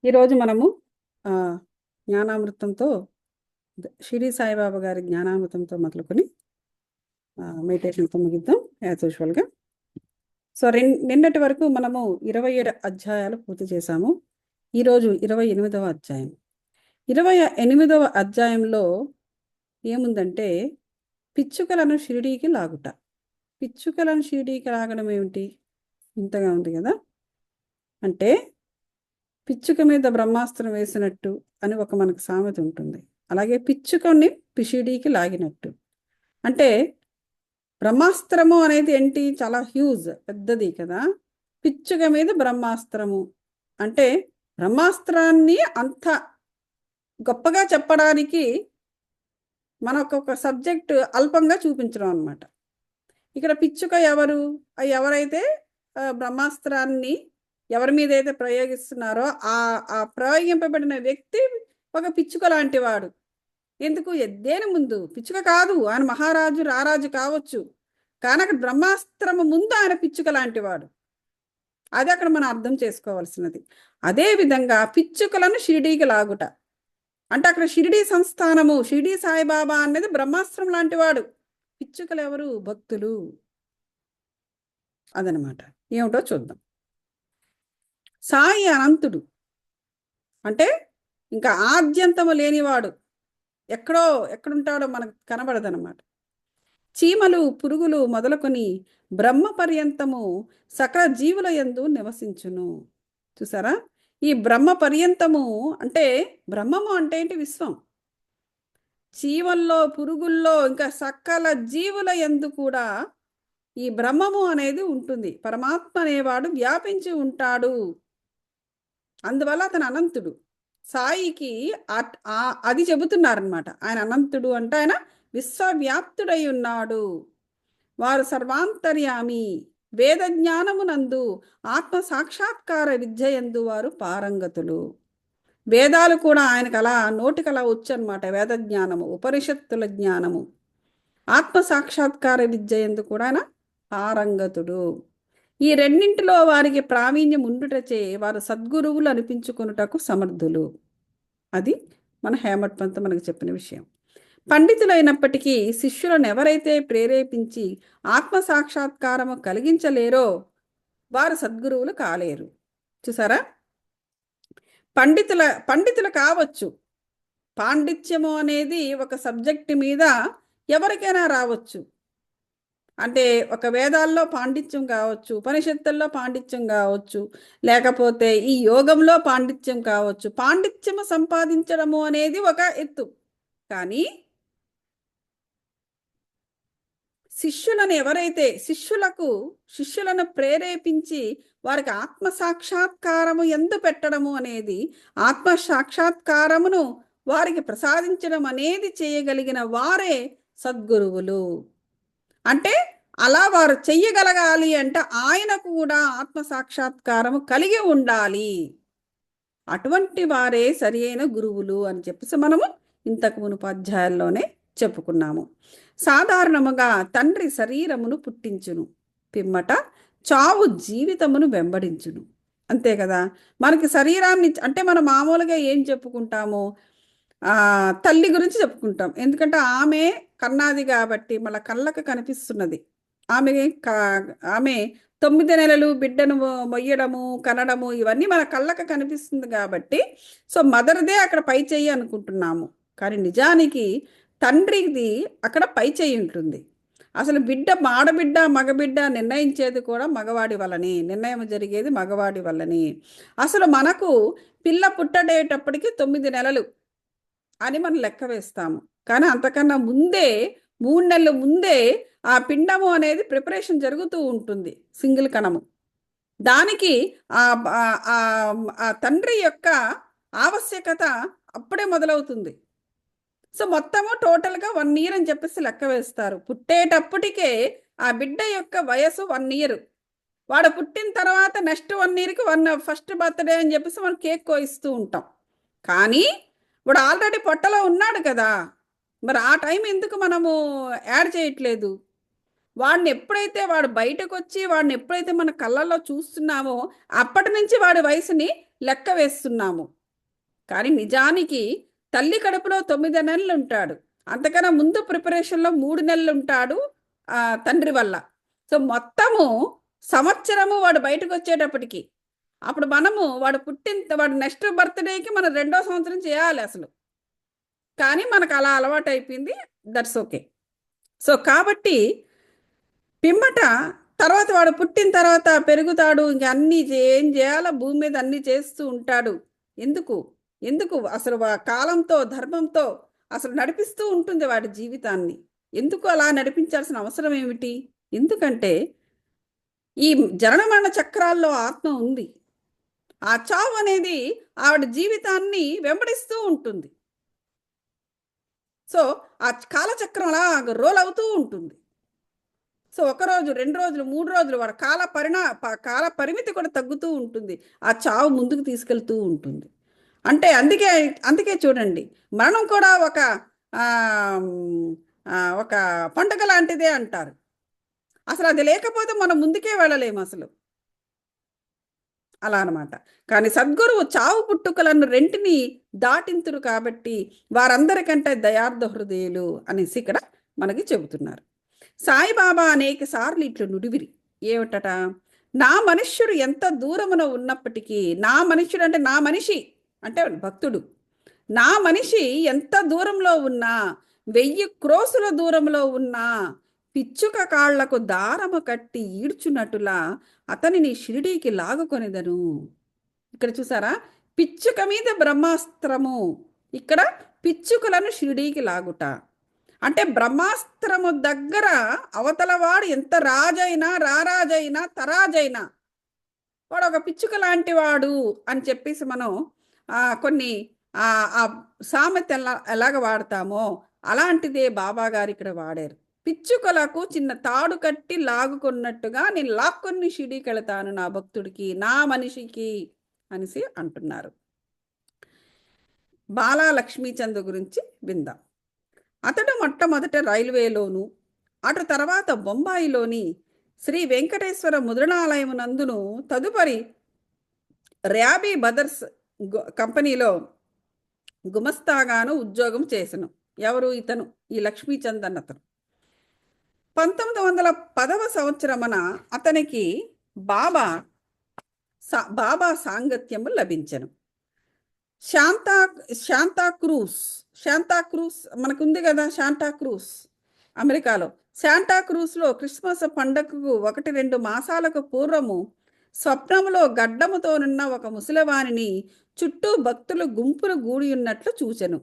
ఈరోజు మనము ఆ, జ్ఞానామృతంతో షిరిడి సాయిబాబా గారి జ్ఞానామృతంతో మొదలుకొని మెడిటేషన్తో ముగిద్దాం యాజ్ యూజువల్గా. సో నిన్నటి వరకు మనము 27 అధ్యాయాలు పూర్తి చేశాము. ఈరోజు 28వ అధ్యాయం. 28వ అధ్యాయంలో ఏముందంటే పిచ్చుకలను షిరిడీకి లాగుట. పిచ్చుకలను షిరిడీకి లాగడం ఏమిటి? ఇంతగా ఉంది కదా. అంటే పిచ్చుక మీద బ్రహ్మాస్త్రం వేసినట్టు అని ఒక మనకు సామెత ఉంటుంది. అలాగే పిచ్చుకని షిరిడీకి లాగినట్టు. అంటే బ్రహ్మాస్త్రము అనేది ఏంటి? చాలా హ్యూజ్, పెద్దది కదా. పిచ్చుక మీద బ్రహ్మాస్త్రము అంటే బ్రహ్మాస్త్రాన్ని అంత గొప్పగా చెప్పడానికి మనకు ఒక సబ్జెక్ట్ అల్పంగా చూపించడం అనమాట. ఇక్కడ పిచ్చుక ఎవరు? ఎవరైతే బ్రహ్మాస్త్రాన్ని ఎవరి మీద అయితే ప్రయోగిస్తున్నారో ఆ ప్రయోగింపబడిన వ్యక్తి ఒక పిచ్చుక లాంటి వాడు. ఎందుకు? దేని ముందు? పిచ్చుక కాదు, ఆయన మహారాజు రారాజు కావచ్చు, కానీ అక్కడ బ్రహ్మాస్త్రము ముందు ఆయన పిచ్చుక లాంటి వాడు. అది అక్కడ మనం అర్థం చేసుకోవాల్సినది. అదే విధంగా పిచ్చుకలను షిరిడీకి లాగుట అంటే అక్కడ షిరిడీ సంస్థానము, షిరిడీ సాయిబాబా అనేది బ్రహ్మాస్త్రం లాంటి వాడు. పిచ్చుకలు ఎవరు? భక్తులు. అదనమాట. ఏమిటో చూద్దాం. సాయి అనంతుడు అంటే ఇంకా ఆద్యంతము లేనివాడు. ఎక్కడుంటాడో మనకు కనబడదనమాట. చీమలు పురుగులు మొదలుకొని బ్రహ్మ పర్యంతము సకల జీవుల యందు నివసించును. చూసారా? ఈ బ్రహ్మ పర్యంతము అంటే బ్రహ్మము అంటే ఏంటి? విశ్వం. చీమల్లో పురుగుల్లో ఇంకా సకల జీవుల యందు కూడా ఈ బ్రహ్మము అనేది ఉంటుంది. పరమాత్మ అనేవాడు వ్యాపించి ఉంటాడు. అందువల్ల అతను అనంతుడు. సాయికి అది చెబుతున్నారనమాట. ఆయన అనంతుడు అంటే ఆయన విశ్వవ్యాప్తుడై ఉన్నాడు. వారు సర్వాంతర్యామి, వేద జ్ఞానమునందు ఆత్మ సాక్షాత్కార విద్యయందు వారు పారంగతులు. వేదాలు కూడా ఆయనకు అలా నోటికలా వచ్చనమాట. వేద జ్ఞానము, ఉపనిషత్తుల జ్ఞానము, ఆత్మ సాక్షాత్కార విద్యయందు కూడా ఆయన పారంగతుడు. ఈ రెండింటిలో వారికి ప్రావీణ్యం ఉండుటచే వారు సద్గురువులు అనిపించుకొనుటకు సమర్థులు. అది మన హేమట్ పంత్ మనకు చెప్పిన విషయం. పండితులైనప్పటికీ శిష్యులను ఎవరైతే ప్రేరేపించి ఆత్మ సాక్షాత్కారము కలిగించలేరో వారు సద్గురువులు కాలేరు. చూసారా? పండితులు కావచ్చు. పాండిత్యము అనేది ఒక సబ్జెక్ట్ మీద ఎవరికైనా రావచ్చు. అంటే ఒక వేదాల్లో పాండిత్యం కావచ్చు, ఉపనిషత్తుల్లో పాండిత్యం కావచ్చు, లేకపోతే ఈ యోగంలో పాండిత్యం కావచ్చు. పాండిత్యము సంపాదించడము అనేది ఒక ఎత్తు. కానీ శిష్యులను ప్రేరేపించి వారికి ఆత్మ సాక్షాత్కారము ఎందు పెట్టడము అనేది, ఆత్మ సాక్షాత్కారమును వారికి ప్రసాదించడం అనేది చేయగలిగిన వారే సద్గురువులు. అంటే అలా వారు చెయ్యగలగాలి అంటే ఆయన కూడా ఆత్మ సాక్షాత్కారము కలిగి ఉండాలి. అటువంటి వారే సరి అయిన గురువులు అని చెప్పేసి మనము ఇంతకు మునుపు అధ్యాయాల్లోనే చెప్పుకున్నాము. సాధారణముగా తండ్రి శరీరమును పుట్టించును, పిమ్మట చావు జీవితమును వెంబడించును. అంతే కదా. మనకి శరీరాన్ని అంటే మనం మామూలుగా ఏం చెప్పుకుంటాము? తల్లి గురించి చెప్పుకుంటాం. ఎందుకంటే ఆమె కన్నాది కాబట్టి మన కళ్ళకు కనిపిస్తున్నది. ఆమె 9 నెలలు బిడ్డను మొయ్యడము, కనడము ఇవన్నీ మన కళ్ళకు కనిపిస్తుంది కాబట్టి సో మదర్దే అక్కడ పై చెయ్యి అనుకుంటున్నాము. కానీ నిజానికి తండ్రిది అక్కడ పై చెయ్యి ఉంటుంది. అసలు ఆడబిడ్డ మగబిడ్డ నిర్ణయించేది కూడా మగవాడి వల్లనే, నిర్ణయం జరిగేది మగవాడి వల్లనే. అసలు మనకు పిల్ల పుట్టడేటప్పటికి 9 నెలలు అని మనం లెక్క వేస్తాము. కానీ అంతకన్నా ముందే 3 నెలల ముందే ఆ పిండము అనేది ప్రిపరేషన్ జరుగుతూ ఉంటుంది. సింగిల్ కణము. దానికి ఆ తండ్రి యొక్క ఆవశ్యకత అప్పుడే మొదలవుతుంది. సో మొత్తము టోటల్గా 1 ఇయర్ అని చెప్పేసి లెక్క వేస్తారు. పుట్టేటప్పటికే ఆ బిడ్డ యొక్క వయసు 1 ఇయర్. వాడు పుట్టిన తర్వాత నెక్స్ట్ 1 ఇయర్కి ఫస్ట్ బర్త్డే అని చెప్పేసి మనం కేక్ కోయిస్తూ ఉంటాం. కానీ వాడు ఆల్రెడీ పొట్టలో ఉన్నాడు కదా, మరి ఆ టైం ఎందుకు మనము యాడ్ చేయట్లేదు? వాడు బయటకు వచ్చి వాడిని ఎప్పుడైతే మన కళ్ళల్లో చూస్తున్నామో అప్పటి నుంచి వాడి వయసుని లెక్క వేస్తున్నాము. కానీ నిజానికి తల్లి కడుపులో 9 నెలలు ఉంటాడు. అంతకన్నా ముందు ప్రిపరేషన్లో 3 నెలలు ఉంటాడు తండ్రి వల్ల. సో మొత్తము సంవత్సరము వాడు బయటకు వచ్చేటప్పటికి, అప్పుడు మనము వాడు నెక్స్ట్ బర్త్డేకి మనం 2వ సంవత్సరం చేయాలి అసలు. కానీ మనకు అలా అలవాటు అయిపోయింది. That's okay. సో కాబట్టి పిమ్మట తర్వాత వాడు పుట్టిన తర్వాత పెరుగుతాడు, ఇంక అన్నీ ఏం చేయాలో భూమి మీద అన్నీ చేస్తూ ఉంటాడు. ఎందుకు ఎందుకు అసలు కాలంతో ధర్మంతో అసలు నడిపిస్తూ ఉంటుంది వాడి జీవితాన్ని. ఎందుకు అలా నడిపించాల్సిన అవసరం ఏమిటి? ఎందుకంటే ఈ జనన మరణ చక్రాల్లో ఆత్మ ఉంది. ఆ చావు అనేది ఆవిడ జీవితాన్ని వెంబడిస్తూ ఉంటుంది. సో ఆ కాలచక్రం అలా రోల్ అవుతూ ఉంటుంది. సో 1 రోజు, 2 రోజులు, 3 రోజులు వాడు కాల పరిమితి కూడా తగ్గుతూ ఉంటుంది. ఆ చావు ముందుకు తీసుకెళ్తూ ఉంటుంది. అంటే అందుకే చూడండి, మరణం కూడా ఒక పండుగ లాంటిదే అంటారు. అసలు అది లేకపోతే మనం ముందుకే వెళ్ళలేము అసలు. అలా అనమాట. కానీ సద్గురువు చావు పుట్టుకలను రెంటిని దాటింతురు కాబట్టి వారందరికంటే దయార్థ హృదయులు అనేసి ఇక్కడ మనకి చెబుతున్నారు. సాయిబాబా అనేక సార్లు ఇట్లు నుడివిరి. ఏమిటట? నా మనుష్యుడు ఎంత దూరమున ఉన్నప్పటికీ, నా మనుష్యుడు అంటే నా మనిషి అంటే భక్తుడు, నా మనిషి ఎంత దూరంలో ఉన్నా, 1000 క్రోసుల దూరంలో ఉన్నా, పిచ్చుక కాళ్లకు దారము కట్టి ఈడ్చున్నట్టులా అతనిని షిరిడీకి లాగుకొనిదను. ఇక్కడ చూసారా, పిచ్చుక మీద బ్రహ్మాస్త్రము, ఇక్కడ పిచ్చుకలను షిరిడీకి లాగుట. అంటే బ్రహ్మాస్త్రము దగ్గర అవతలవాడు ఎంత రాజైనా, రారాజైనా, తరాజైనా వాడు ఒక పిచ్చుక లాంటి వాడు అని చెప్పేసి మనం కొన్ని సామెత ఎలాగ వాడతామో అలాంటిదే బాబా గారు ఇక్కడ వాడారు. పిచ్చుకలకు చిన్న తాడు కట్టి లాగుకున్నట్టుగా నేను లాక్కొని షిరిడీకి వెళతాను నా భక్తుడికి, నా మనిషికి అనేసి అంటున్నారు. బాలా లక్ష్మీచంద్ గురించి విందాం. అతడు మొట్టమొదట రైల్వేలోను, అటు తర్వాత బొంబాయిలోని శ్రీ వెంకటేశ్వర ముద్రణాలయమునందును, తదుపరి ర్యాబీ బ్రదర్స్ కంపెనీలో గుమస్తాగాను ఉద్యోగం చేసెను. ఎవరు? ఇతను, ఈ లక్ష్మీచంద్ అతను. 1910వ సంవత్సరమున అతనికి బాబా సాంగత్యము లభించెను. శాంతాక్రూజ్ మనకుంది కదా, శాంతాక్రూజ్ అమెరికాలో. శాంతాక్రూజ్లో క్రిస్మస్ పండగకు 1-2 మాసాలకు పూర్వము స్వప్నములో గడ్డముతోనున్న ఒక ముసలివానిని చుట్టూ భక్తులు గుంపులు గూడి ఉన్నట్లు చూచెను.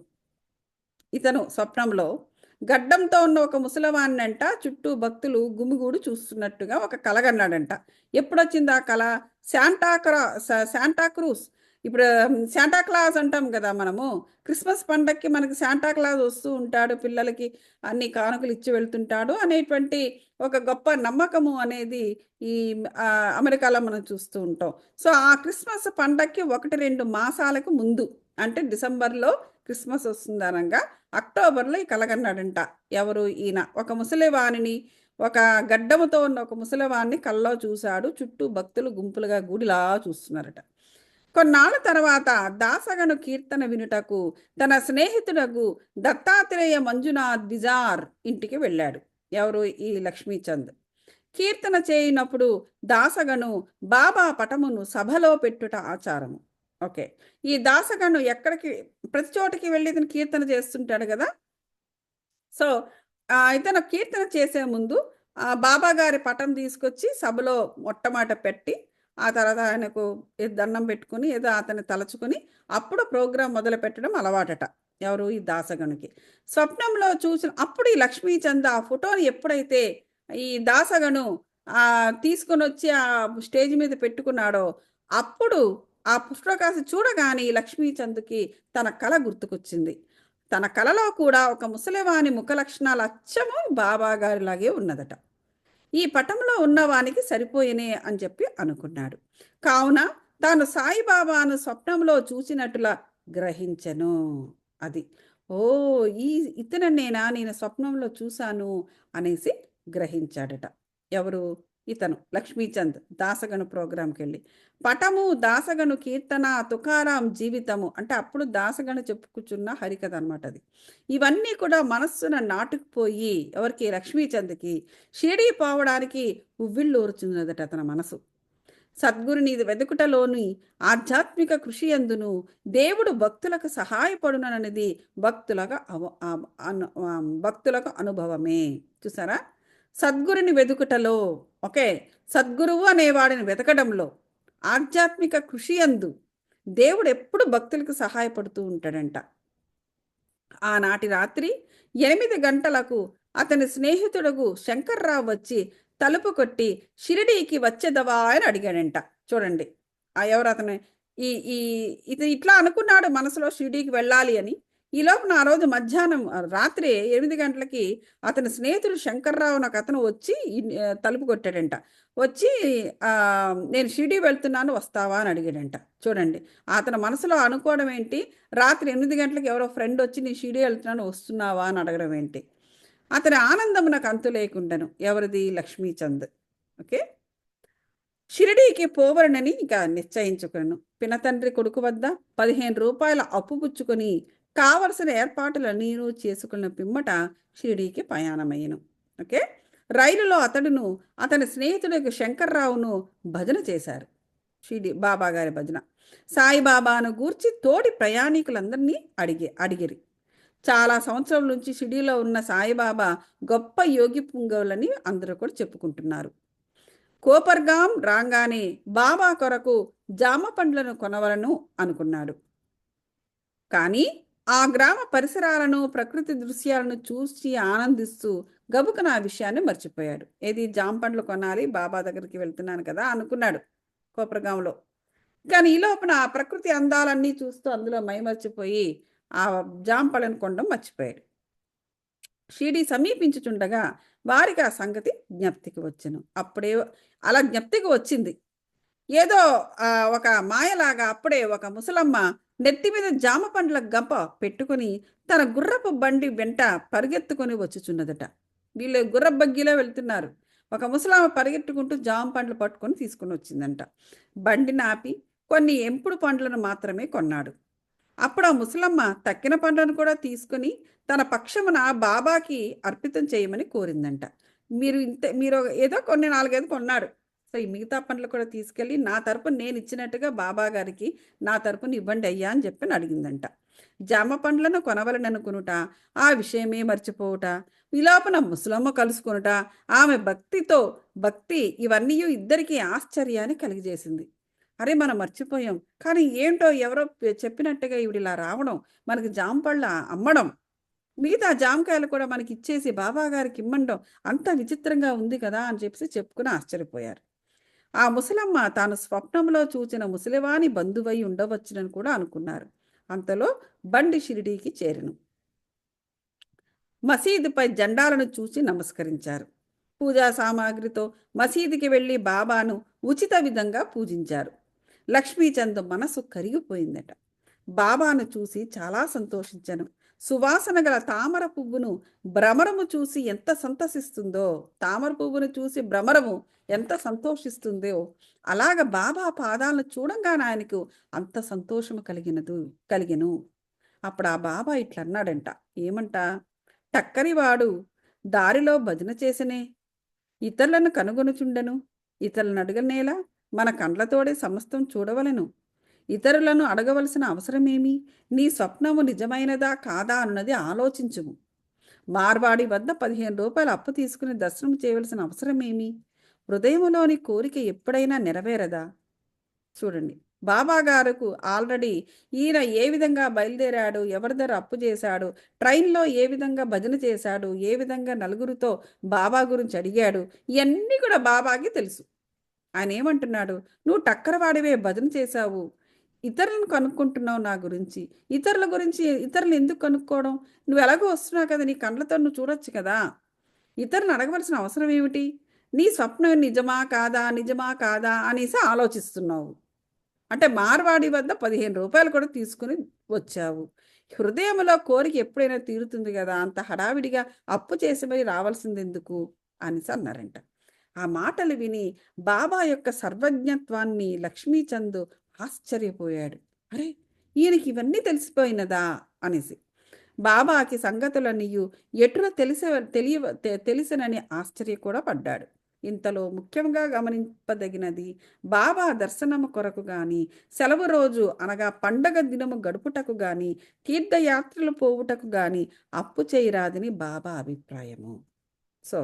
ఇతను స్వప్నంలో గడ్డంతో ఉన్న ఒక ముసలివాణ్ణి అంట చుట్టూ భక్తులు గుమిగూడు చూస్తున్నట్టుగా ఒక కలగన్నాడంట. ఎప్పుడొచ్చింది ఆ కళ? శాంటాక్రూజ్. ఇప్పుడు శాంటాక్లాస్ అంటాం కదా మనము, క్రిస్మస్ పండగకి మనకి శాంటాక్లాస్ వస్తూ ఉంటాడు, పిల్లలకి అన్ని కానుకలు ఇచ్చి వెళ్తుంటాడు అనేటువంటి ఒక గొప్ప నమ్మకము అనేది ఈ అమెరికాలో మనం చూస్తూ ఉంటాం. సో ఆ క్రిస్మస్ పండగకి 1-2 మాసాలకు ముందు, అంటే డిసెంబర్లో క్రిస్మస్ వస్తుందనగా అక్టోబర్లో ఈ కలగన్నాడంట. ఎవరు? ఈయన ఒక ముసలివాణిని, ఒక గడ్డముతో ఉన్న ఒక ముసలివాణ్ణి కల్లో చూశాడు. చుట్టూ భక్తులు గుంపులుగా గూడిలా చూస్తున్నారట. కొన్నాళ్ళ తర్వాత దాసగను కీర్తన వినుటకు తన స్నేహితుడకు దత్తాత్రేయ మంజునాథ్ బిజార్ ఇంటికి వెళ్ళాడు. ఎవరు? ఈ లక్ష్మీచంద్. కీర్తన చేయనప్పుడు దాసగను బాబా పటమును సభలో పెట్టుట ఆచారము. ఓకే, ఈ దాసగను ఎక్కడికి, ప్రతి చోటకి వెళ్ళి ఇతను కీర్తన చేస్తుంటాడు కదా. సో ఇతను కీర్తన చేసే ముందు బాబా గారి పటం తీసుకొచ్చి సభలో మొట్టమొదట పెట్టి, ఆ తర్వాత ఆయనకు దండం పెట్టుకుని ఏదో అతన్ని తలుచుకుని అప్పుడు ప్రోగ్రాం మొదలు పెట్టడం అలవాటట. ఎవరు? ఈ దాసగనుకి. స్వప్నంలో చూసిన అప్పుడు ఈ లక్ష్మీచంద్ ఆ ఫోటోని ఎప్పుడైతే ఈ దాసగను తీసుకొని వచ్చి ఆ స్టేజ్ మీద పెట్టుకున్నాడో, అప్పుడు ఆ ఫోటో కాసి చూడగానే ఈ లక్ష్మీచంద్కి తన కళ గుర్తుకొచ్చింది. తన కళలో కూడా ఒక ముసలివాని ముఖ లక్షణాలు అచ్చము బాబా గారిలాగే ఉన్నదట. ఈ పటంలో ఉన్నవానికి సరిపోయినే అని చెప్పి అనుకున్నాడు. కావున తాను సాయిబాబాను స్వప్నంలో చూసినట్టులా గ్రహించను. అది ఇతను నేను స్వప్నంలో చూశాను అనేసి గ్రహించాడట. ఎవరు? ఇతను లక్ష్మీచంద్ దాసగను ప్రోగ్రాంకి వెళ్ళి పటము దాసగను కీర్తన తుకారాం జీవితము అంటే అప్పుడు దాసగను చెప్పుకుచున్న హరికథ అనమాట అది. ఇవన్నీ కూడా మనస్సున నాటుకుపోయి ఎవరికి లక్ష్మీచంద్కి షిరిడీ పోవడానికి ఉవ్విళ్ళూరుచున్నదట అతని మనసు. సద్గురుని వెదుకుటలోని ఆధ్యాత్మిక కృషి ఎందును దేవుడు భక్తులకు సహాయపడుననేది భక్తులకు అనుభవమే. చూసారా, సద్గురుని వెదుకుటలో, ఓకే, సద్గురువు అనేవాడిని వెతకడంలో, ఆధ్యాత్మిక కృషి యందు దేవుడు ఎప్పుడు భక్తులకు సహాయపడుతూ ఉంటాడంట. ఆనాటి రాత్రి 8 గంటలకు అతని స్నేహితుడుగు శంకర్రావు వచ్చి తలుపు కొట్టి షిరిడీకి వచ్చేదవా అని అడిగాడంట. చూడండి, ఎవరు అతను, ఈ ఈ ఇతను ఇట్లా అనుకున్నాడు మనసులో షిరిడీకి వెళ్ళాలి అని. ఈ లోపున ఆ రోజు మధ్యాహ్నం రాత్రి 8 గంటలకి అతని స్నేహితుడు శంకర్రావు నాకు అతను వచ్చి తలుపు కొట్టాడంట. వచ్చి నేను షిరిడీ వెళ్తున్నాను వస్తావా అని అడిగాడంట. చూడండి, అతని మనసులో అనుకోవడం ఏంటి, రాత్రి 8 గంటలకు ఎవరో ఫ్రెండ్ వచ్చి నేను షిరిడీ వెళ్తున్నాను వస్తున్నావా అని అడగడం ఏంటి. అతని ఆనందం నాకు అంతు లేకుండాను. ఎవరిది? లక్ష్మీచంద్. ఓకే, షిరిడీకి పోవరనని ఇక నిశ్చయించుకున్నాను. పినతండ్రి కొడుకు వద్ద 15 రూపాయల అప్పు పుచ్చుకొని కావలసిన ఏర్పాట్లన్నీ చేసుకున్న పిమ్మట షిరిడీకి ప్రయాణమయ్యను. ఓకే, రైలులో అతడును అతని స్నేహితుడికి శంకర్రావును భజన చేశారు. షిరిడి బాబా గారి భజన. సాయిబాబాను గూర్చి తోటి ప్రయాణికులందరినీ అడిగిరి. చాలా సంవత్సరాల నుంచి షిరిడీలో ఉన్న సాయిబాబా గొప్ప యోగి పుంగవులని అందరూ కూడా చెప్పుకుంటున్నారు. కోపర్గాం రాగానే బాబా కొరకు జామ పండ్లను కొనవలను అనుకున్నాడు. కానీ ఆ గ్రామ పరిసరాలను ప్రకృతి దృశ్యాలను చూసి ఆనందిస్తూ గబుకన ఆ విషయాన్ని మర్చిపోయాడు. ఏది? జామ పండ్లు కొనాలి, బాబా దగ్గరికి వెళ్తున్నాను కదా అనుకున్నాడు కోపర్గాంలో. కానీ ఈ లోపల ఆ ప్రకృతి అందాలన్నీ చూస్తూ అందులో మైమర్చిపోయి ఆ జామ పళ్ళను కొనడం మర్చిపోయాడు. షిరిడి సమీపించుచుండగా వారికి ఆ సంగతి జ్ఞప్తికి వచ్చెను. అప్పుడే అలా జ్ఞప్తికి వచ్చింది. ఏదో ఒక మాయలాగా అప్పుడే ఒక ముసలమ్మ నెత్తి మీద జామ పండ్ల గంప పెట్టుకుని తన గుర్రపు బండి వెంట పరిగెత్తుకొని వచ్చుచున్నదట. వీళ్ళు గుర్రబగ్గీలో వెళ్తున్నారు. ఒక ముసలమ్మ పరిగెట్టుకుంటూ జామ పండ్లు పట్టుకొని తీసుకుని వచ్చిందంట. బండిని ఆపి కొన్ని ఎంపుడు పండ్లను మాత్రమే కొన్నాడు. అప్పుడు ఆ ముసలమ్మ తక్కిన పండ్లను కూడా తీసుకుని తన పక్షమున బాబాకి అర్పితం చేయమని కోరిందంట. మీరు ఏదో కొన్ని 4-5 కొన్నాడు, సో ఈ మిగతా పండ్లు కూడా తీసుకెళ్ళి నా తరపున నేను ఇచ్చినట్టుగా బాబా గారికి నా తరపున ఇవ్వండి అయ్యా అని చెప్పి అడిగిందంట. జామ పండ్లను కొనవలననుకునుట, ఆ విషయమే మర్చిపోవుట, విలోపన ముసలమ్మ కలుసుకునుట, ఆమె భక్తి ఇవన్నీ ఇద్దరికీ ఆశ్చర్యాన్ని కలిగజేసింది. అరే మనం మర్చిపోయాం, కానీ ఏంటో ఎవరో చెప్పినట్టుగా ఈవిడిలా రావడం, మనకి జామపళ్ళ అమ్మడం, మిగతా జామకాయలు కూడా మనకి ఇచ్చేసి బాబా గారికి ఇమ్మండం అంత విచిత్రంగా ఉంది కదా అని చెప్పుకుని ఆశ్చర్యపోయారు. ఆ ముసలమ్మ తాను స్వప్నంలో చూచిన ముసలివాని బంధువై ఉండవచ్చునని కూడా అనుకున్నారు. అంతలో బండి షిరిడీకి చేరెను. మసీదుపై జెండాలను చూసి నమస్కరించారు. పూజా సామాగ్రితో మసీదుకి వెళ్ళి బాబాను ఉచిత విధంగా పూజించారు. లక్ష్మీచంద్ మనసు కరిగిపోయిందట. బాబాను చూసి చాలా సంతోషించను. సువాసన గల తామర పువ్వును భ్రమరము చూసి ఎంత సంతసిస్తుందో, తామర పువ్వును చూసి భ్రమరము ఎంత సంతోషిస్తుందో, అలాగ బాబా పాదాలను చూడంగానే ఆయనకు అంత సంతోషము కలిగెను. అప్పుడు ఆ బాబా ఇట్లా అన్నాడంట. ఏమంట? టక్కరివాడు దారిలో భజన చేసనే, ఇతరులను కనుగొనుచుండెను. ఇతరులను అడగనేలా, మన కండ్లతోడే సమస్తం చూడవలెను. ఇతరులను అడగవలసిన అవసరమేమి? నీ స్వప్నము నిజమైనదా కాదా అన్నది ఆలోచించుము. మార్వాడి వద్ద 15 రూపాయలు అప్పు తీసుకుని దర్శనం చేయవలసిన అవసరమేమి? హృదయములోని కోరిక ఎప్పుడైనా నెరవేరదా? చూడండి, బాబా గారుకు ఆల్రెడీ ఈయన ఏ విధంగా బయలుదేరాడు, ఎవరి దగ్గర అప్పు చేశాడు, ట్రైన్లో ఏ విధంగా భజన చేశాడు, ఏ విధంగా నలుగురితో బాబా గురించి అడిగాడు, ఇవన్నీ కూడా బాబాకి తెలుసు. ఆయన ఏమంటున్నాడు? నువ్వు టక్కరవాడివే, భజన చేశావు, ఇతరులను కనుక్కుంటున్నావు నా గురించి. ఇతరులు ఎందుకు కనుక్కోవడం? నువ్వు ఎలాగో వస్తున్నావు కదా, నీ కండ్లతో నువ్వు చూడొచ్చు కదా, ఇతరులను అడగవలసిన అవసరం ఏమిటి? నీ స్వప్నం నిజమా కాదా అనేసి ఆలోచిస్తున్నావు. అంటే మార్వాడి వద్ద 15 రూపాయలు కూడా తీసుకుని వచ్చావు. హృదయంలో కోరిక ఎప్పుడైనా తీరుతుంది కదా, అంత హడావిడిగా అప్పు చేసి మరి రావాల్సింది ఎందుకు అనేసి అన్నారంట. ఆ మాటలు విని బాబా యొక్క సర్వజ్ఞత్వాన్ని లక్ష్మీచంద్ ఆశ్చర్యపోయాడు. అరే, ఈయనకి ఇవన్నీ తెలిసిపోయినదా అనేసి. బాబాకి సంగతులన్నీయు ఎటుల తెలిసినని ఆశ్చర్య కూడా పడ్డాడు. ఇంతలో ముఖ్యంగా గమనింపదగినది, బాబా దర్శనము కొరకు గాని, సెలవు రోజు అనగా పండగ దినము గడుపుటకు గాని, తీర్థయాత్రలు పోవుటకు గాని అప్పు చేయరాదని బాబా అభిప్రాయము. సో,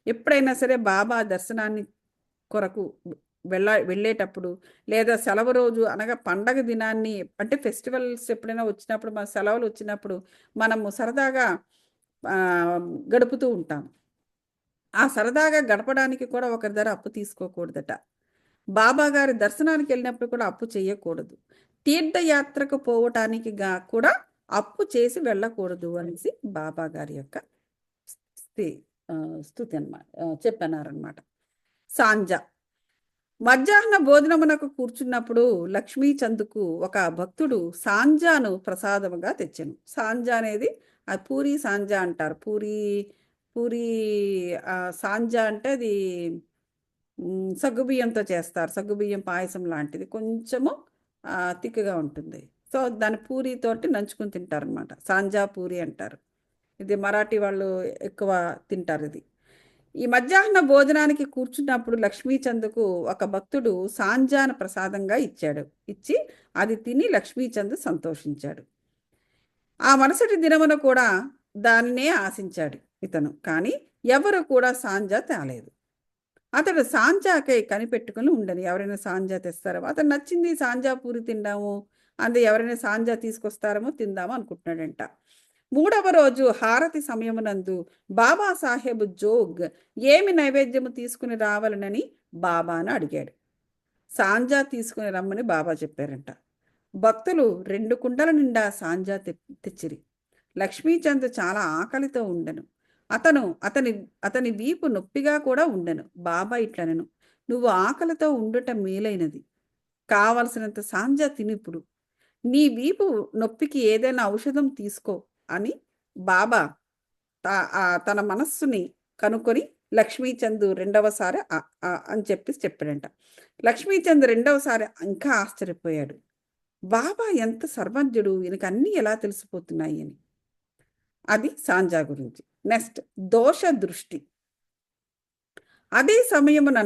ఎప్పుడైనా సరే బాబా దర్శనాన్ని కొరకు వెళ్ళేటప్పుడు, లేదా సెలవు రోజు అనగా పండగ దినాన్ని, అంటే ఫెస్టివల్స్ ఎప్పుడైనా వచ్చినప్పుడు, మన సెలవులు వచ్చినప్పుడు మనము సరదాగా గడుపుతూ ఉంటాం. ఆ సరదాగా గడపడానికి కూడా ఒకరి దగ్గర అప్పు తీసుకోకూడదట. బాబా గారి దర్శనానికి వెళ్ళినప్పుడు కూడా అప్పు చేయకూడదు. తీర్థయాత్రకు పోవటానికి కూడా అప్పు చేసి వెళ్ళకూడదు అనేసి బాబా గారి యొక్క స్థి స్థుతి అనమాట, చెప్పన్నారనమాట. సాంజ మధ్యాహ్న భోజనమునకు కూర్చున్నప్పుడు లక్ష్మీచందుకు ఒక భక్తుడు సాంజాను ప్రసాదముగా తెచ్చెను. సాంజా అనేది పూరి సాంజా అంటారు. పూరి పూరి సాంజా అంటే అది సగ్గుబియ్యంతో చేస్తారు. సగ్గుబియ్యం పాయసం లాంటిది, కొంచెము తిక్కుగా ఉంటుంది. సో దాని పూరితోటి నంచుకుని తింటారనమాట. సాంజా పూరి అంటారు. ఇది మరాఠీ వాళ్ళు ఎక్కువ తింటారు ఇది. ఈ మధ్యాహ్న భోజనానికి కూర్చున్నప్పుడు లక్ష్మీచంద్కు ఒక భక్తుడు సాంజాన ప్రసాదంగా ఇచ్చి అది తిని లక్ష్మీచంద్ సంతోషించాడు. ఆ మరుసటి దినమున కూడా దానినే ఆశించాడు ఇతను. కానీ ఎవరు కూడా సాంజా తేలేదు. అతడు సాంజాకై కనిపెట్టుకుని ఉండని. ఎవరైనా సాంజా తెస్తారేమో, అతను నచ్చింది సాంజా పూరి తిందాము, అందు ఎవరైనా సాంజా తీసుకొస్తారేమో తిందాము అనుకుంటున్నాడంట. మూడవ రోజు హారతి సమయమునందు బాబాసాహెబ్ జోగ్ ఏమి నైవేద్యము తీసుకుని రావాలనని బాబాను అడిగాడు. సాంజా తీసుకుని రమ్మని బాబా చెప్పారంట. భక్తులు 2 కుండల నిండా సాంజా తెచ్చిరి. లక్ష్మీచంద్ చాలా ఆకలితో ఉండెను. అతని వీపు నొప్పిగా కూడా ఉండెను. బాబా ఇట్లనెను, నువ్వు ఆకలితో ఉండుట మేలైనది. కావలసినంత సాంజా తినిప్పుడు. నీ వీపు నొప్పికి ఏదైనా ఔషధం తీసుకో అని బాబా తన మనస్సుని కనుక్కొని లక్ష్మీచంద్ రెండవసారి అని చెప్పాడంట. లక్ష్మీచంద్ రెండవసారి ఇంకా ఆశ్చర్యపోయాడు. బాబా ఎంత సర్వజ్ఞుడు, ఈయనకు అన్నీ ఎలా తెలిసిపోతున్నాయి అని. అది సాంజా గురించి. నెక్స్ట్, దోష దృష్టి. అదే సమయమున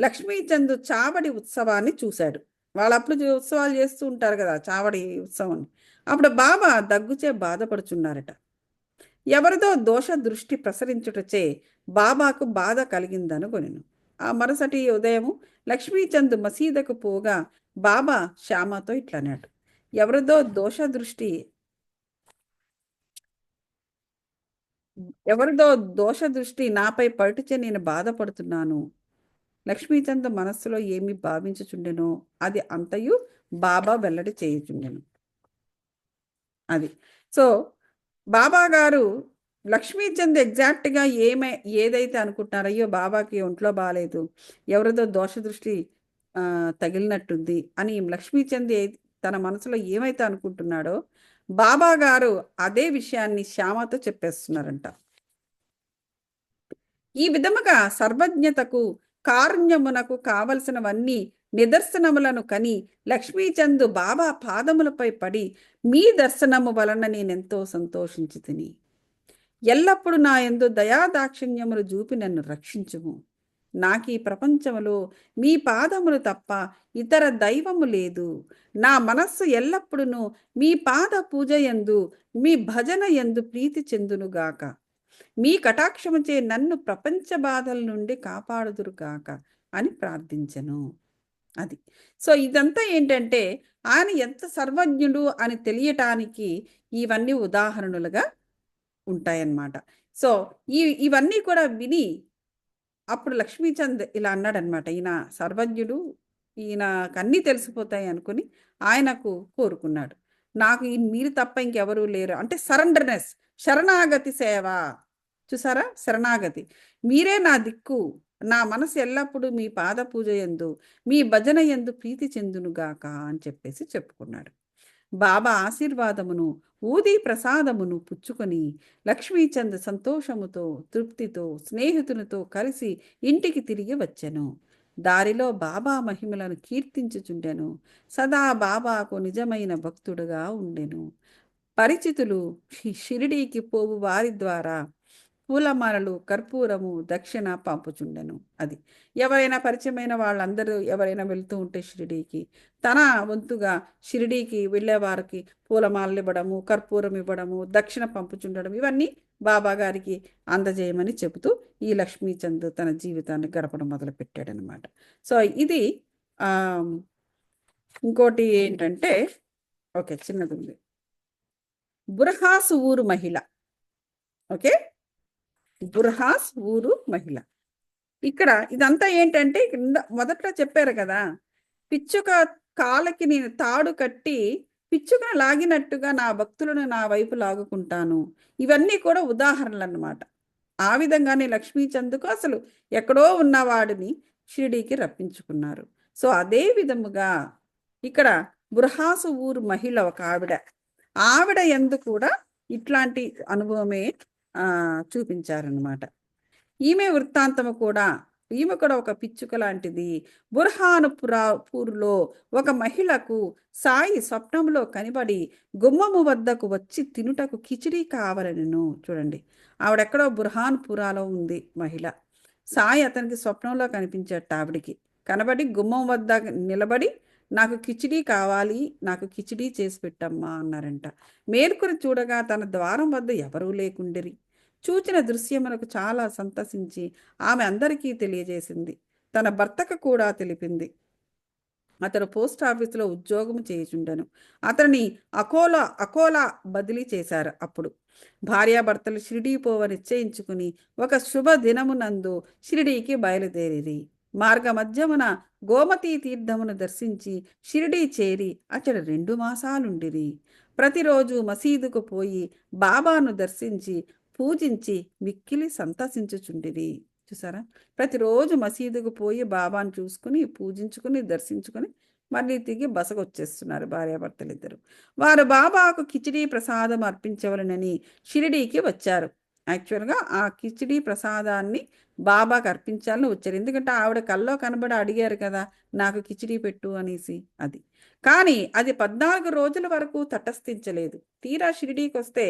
లక్ష్మీచంద్ చావడి ఉత్సవాన్ని చూశాడు. వాళ్ళప్పుడు ఉత్సవాలు చేస్తూ ఉంటారు కదా, చావడి ఉత్సవం. అప్పుడు బాబా దగ్గుచే బాధపడుచున్నారట. ఎవరిదో దోష దృష్టి ప్రసరించుటచే బాబాకు బాధ కలిగిందనుకొనెను. ఆ మరుసటి ఉదయము లక్ష్మీచంద్ మసీదకు పోగా బాబా శ్యామతో ఇట్లన్నాడు, ఎవరిదో దోష దృష్టి నాపై పడుటచే నేను బాధపడుతున్నాను. లక్ష్మీచంద్ మనస్సులో ఏమి భావించుచుండెనో అది అంతయు బాబా వెల్లడి చేయుచుండెను. అది. సో బాబా గారు లక్ష్మీచంద్ ఎగ్జాక్ట్గా ఏదైతే అనుకుంటున్నారో, అయ్యో బాబాకి ఒంట్లో బాగాలేదు, ఎవరిదో దోష దృష్టి తగిలినట్టుంది అని లక్ష్మీచంద్ తన మనసులో ఏమైతే అనుకుంటున్నాడో, బాబా గారు అదే విషయాన్ని శ్యామతో చెప్పేస్తున్నారంట. ఈ విధముగా సర్వజ్ఞతకు కారుణ్యమునకు కావలసినవన్నీ నిదర్శనములను కని లక్ష్మీచంద్ బాబా పాదములపై పడి, మీ దర్శనము వలన నేనెంతో సంతోషించి తిని, ఎల్లప్పుడూ నా యందు దయాదాక్షిణ్యములు చూపి నన్ను రక్షించుము. నాకీ ప్రపంచములో మీ పాదములు తప్ప ఇతర దైవము లేదు. నా మనస్సు ఎల్లప్పుడూ మీ పాద పూజ యందు, మీ భజన యందు ప్రీతి చెందునుగాక. మీ కటాక్షముచే నన్ను ప్రపంచ బాధల నుండి కాపాడుదురుగాక అని ప్రార్థించను. అది. సో ఇదంతా ఏంటంటే ఆయన ఎంత సర్వజ్ఞుడు అని తెలియటానికి ఇవన్నీ ఉదాహరణలుగా ఉంటాయన్నమాట. సో ఇవన్నీ కూడా విని అప్పుడు లక్ష్మీచంద్ ఇలా అన్నాడనమాట, ఈయన సర్వజ్ఞుడు, ఈయనకు అన్నీ తెలిసిపోతాయి అనుకుని ఆయనకు కోరుకున్నాడు. నాకు మీరు తప్ప ఇంకెవరూ లేరు అంటే సరెండర్నెస్, శరణాగతి సేవ. చూసారా, శరణాగతి. మీరే నా దిక్కు, నా మనసు ఎల్లప్పుడూ మీ పాద పూజ యందు, మీ భజన యందు ప్రీతి చెందునుగాక అని చెప్పేసి చెప్పుకున్నాడు. బాబా ఆశీర్వాదమును ఊది ప్రసాదమును పుచ్చుకొని లక్ష్మీచంద్ సంతోషముతో తృప్తితో స్నేహితునితో కలిసి ఇంటికి తిరిగి వచ్చెను. దారిలో బాబా మహిమలను కీర్తించుచుండెను. సదా బాబాకు నిజమైన భక్తుడుగా ఉండెను. పరిచితులు షిరిడీకి పోవు వారి ద్వారా పూలమాలలు కర్పూరము దక్షిణ పంపుచుండెను. అది ఎవరైనా పరిచయమైన వాళ్ళందరూ ఎవరైనా వెళ్తూ ఉంటే షిరిడీకి తన వంతుగా షిరిడీకి వెళ్ళేవారికి పూలమాలలు ఇవ్వడము కర్పూరం ఇవ్వడము దక్షిణ పంపుచుండడం ఇవన్నీ బాబా గారికి అందజేయమని చెబుతూ ఈ లక్ష్మీచంద్ తన జీవితాన్ని గడపడం మొదలుపెట్టాడనమాట. సో ఇది ఇంకోటి ఏంటంటే ఓకే చిన్నది ఉంది. బుర్హాస్ ఊరు మహిళ. ఓకే, బుర్హాస్ ఊరు మహిళ. ఇక్కడ ఇదంతా ఏంటంటే మొదట్లో చెప్పారు కదా, పిచ్చుక కాళ్ళకి నేను తాడు కట్టి పిచ్చుకను లాగినట్టుగా నా భక్తులను నా వైపు లాగుకుంటాను. ఇవన్నీ కూడా ఉదాహరణలు అన్నమాట. ఆ విధంగానే లక్ష్మీచంద్కు అసలు ఎక్కడో ఉన్నవాడిని షిరిడీకి రప్పించుకున్నారు. సో అదే విధముగా ఇక్కడ బుర్హాసు ఊరు మహిళ ఒక ఆవిడ ఎందు కూడా ఇట్లాంటి అనుభవమే చూపించారనమాట. ఈమె వృత్తాంతము కూడా ఈమె కూడా ఒక పిచ్చుక లాంటిది. పూర్లో ఒక మహిళకు సాయి స్వప్నంలో కనిపడి గుమ్మము వద్దకు వచ్చి తినుటకు కిచిడి కావాలనెను. చూడండి, ఆవిడెక్కడో బుర్హాన్పురాలో ఉంది మహిళ. సాయి అతనికి స్వప్నంలో కనిపించట. ఆవిడికి కనబడి గుమ్మం వద్ద నిలబడి నాకు కిచిడి కావాలి, నాకు కిచిడి చేసి పెట్టమ్మా అన్నారంట. మేల్కొని చూడగా తన ద్వారం వద్ద ఎవరూ లేకుండిరి. చూచిన దృశ్యమునకు చాలా సంతసించి ఆమె అందరికీ తెలియజేసింది. తన భర్తకు కూడా తెలిపింది. అతడు పోస్ట్ ఆఫీసులో ఉద్యోగం చేయుచుండెను. అతన్ని అకోలా బదిలీ చేశారు. అప్పుడు భార్యాభర్తలు షిరిడీ పోవ నిశ్చయించుకుని ఒక శుభ దినమునందు షిరిడీకి బయలుదేరిరి. మార్గ మధ్యమున గోమతీ తీర్థమును దర్శించి షిరిడీ చేరి అతడు 2 మాసాలుండిరి. ప్రతిరోజు మసీదుకు పోయి బాబాను దర్శించి పూజించి మిక్కిలి సంతసించుచుండిరి. చూసారా, ప్రతిరోజు మసీదుకు పోయి బాబాను చూసుకుని పూజించుకుని దర్శించుకుని మళ్ళీ తిరిగి బసకు వచ్చేస్తున్నారు భార్యాభర్తలు ఇద్దరు. వారు బాబాకు కిచిడీ ప్రసాదం అర్పించవలనని షిరిడీకి వచ్చారు. యాక్చువల్గా ఆ కిచిడీ ప్రసాదాన్ని బాబాకు అర్పించాలని వచ్చారు. ఎందుకంటే ఆవిడ కల్లో కనబడి అడిగారు కదా, నాకు కిచిడీ పెట్టు అనేసి. అది కానీ అది 14 రోజుల వరకు తటస్థించలేదు. తీరా షిరిడీకి వస్తే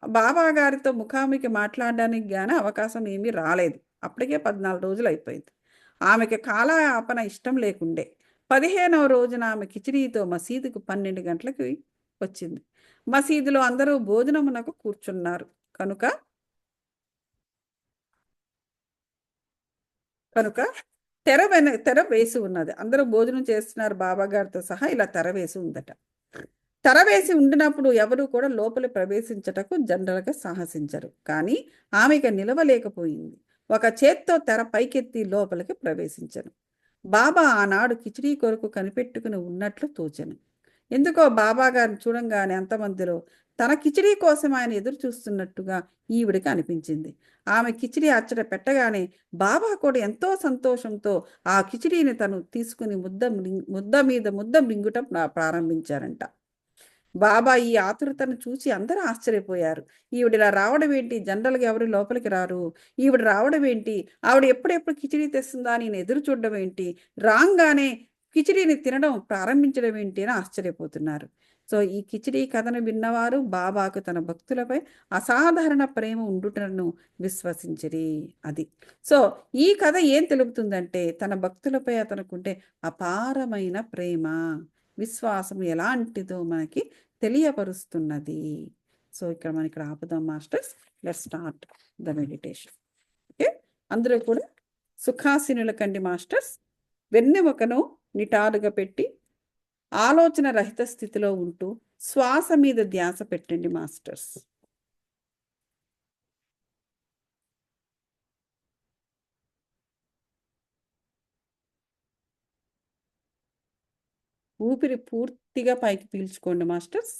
బాబా గారితో ముఖాముఖి మాట్లాడడానికి గానీ అవకాశం ఏమీ రాలేదు. అప్పటికే 14 రోజులు అయిపోయింది. ఆమెకి కాలయాపన ఇష్టం లేకుండే. 15వ రోజున ఆమె కిచిడీతో మసీదుకు 12 గంటలకి వచ్చింది. మసీదులో అందరూ భోజనమునకు కూర్చున్నారు కనుక తెర వేసి ఉన్నది. అందరూ భోజనం చేస్తున్నారు బాబా గారితో సహా. ఇలా తెర వేసి ఉందట. తెర వేసి ఉండినప్పుడు ఎవరు కూడా లోపలి ప్రవేశించటకు జనరల్గా సాహసించరు. కానీ ఆమెకు నిలవలేకపోయింది. ఒక చేత్తో తెర పైకెత్తి లోపలికి ప్రవేశించను. బాబా ఆనాడు కిచిడీ కొరకు కనిపెట్టుకుని ఉన్నట్లు తోచెను. ఎందుకో బాబా గారిని చూడంగానే అంతమందిలో తన కిచిడీ కోసం ఆయన ఎదురు చూస్తున్నట్టుగా ఈవిడికి అనిపించింది. ఆమె కిచిడీ అచ్చట పెట్టగానే బాబా కూడా ఎంతో సంతోషంతో ఆ కిచిడీని తను తీసుకుని ముద్ద మింగుటం ప్రారంభించారంట. బాబా ఈ ఆతురతను చూసి అందరూ ఆశ్చర్యపోయారు. ఈవిడిలా రావడం ఏంటి? జనరల్గా ఎవరు లోపలికి రారు. ఈవిడ రావడం ఏంటి? ఆవిడ ఎప్పుడెప్పుడు కిచిడీ తెస్తుందా నేను ఎదురు చూడడం ఏంటి? రాంగానే కిచిడీని తినడం ప్రారంభించడం ఏంటి అని ఆశ్చర్యపోతున్నారు. సో ఈ కిచిడీ కథను విన్నవారు బాబాకు తన భక్తులపై అసాధారణ ప్రేమ ఉండుటను విశ్వసించిరి. అది సో ఈ కథ ఏం తెలుపుతుందంటే తన భక్తులపై అతనుకుంటే అపారమైన ప్రేమ విశ్వాసం ఎలాంటిదో మనకి తెలియపరుస్తున్నది. సో మనం ఇక్కడ ఆపుదాం masters. Let's start the meditation. Okay, అందరూ కూడా సుఖాసీనుల కండి మాస్టర్స్. వెన్నెముకను నిటారుగా పెట్టి ఆలోచన రహిత స్థితిలో ఉంటూ శ్వాస మీద ధ్యాస పెట్టండి మాస్టర్స్. ఊపిరి పూర్తిగా పైకి పీల్చుకోండి మాస్టర్స్.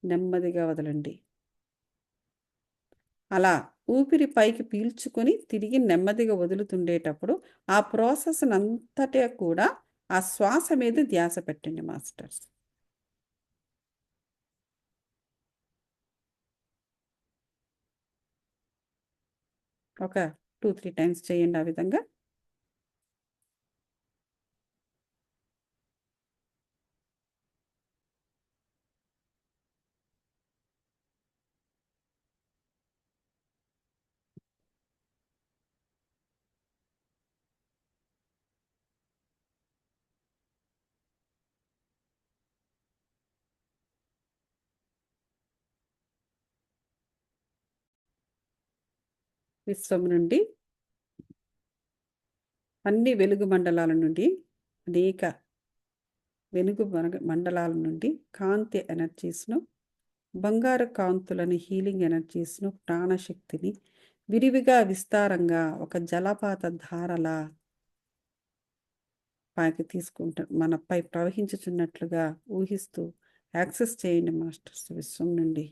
నెమ్మదిగా వదలండి. అలా ఊపిరి పైకి పీల్చుకొని తిరిగి నెమ్మదిగా వదులుతుండేటప్పుడు ఆ ప్రాసెస్ అంతటా కూడా ఆ శ్వాస మీద ధ్యాస పెట్టండి మాస్టర్స్. ఒక 2-3 టైమ్స్ చేయండి ఆ విధంగా. విశ్వం నుండి, అన్ని వెలుగు మండలాల నుండి, అనేక వెలుగు మండలాల నుండి కాంతి ఎనర్జీస్ను, బంగారు కాంతులని, హీలింగ్ ఎనర్జీస్ను, ప్రాణశక్తిని విరివిగా విస్తారంగా ఒక జలపాత ధారలా పైకి మనపై ప్రవహించుచున్నట్లుగా ఊహిస్తూ యాక్సెస్ చేయండి మాస్టర్స్ విశ్వం నుండి.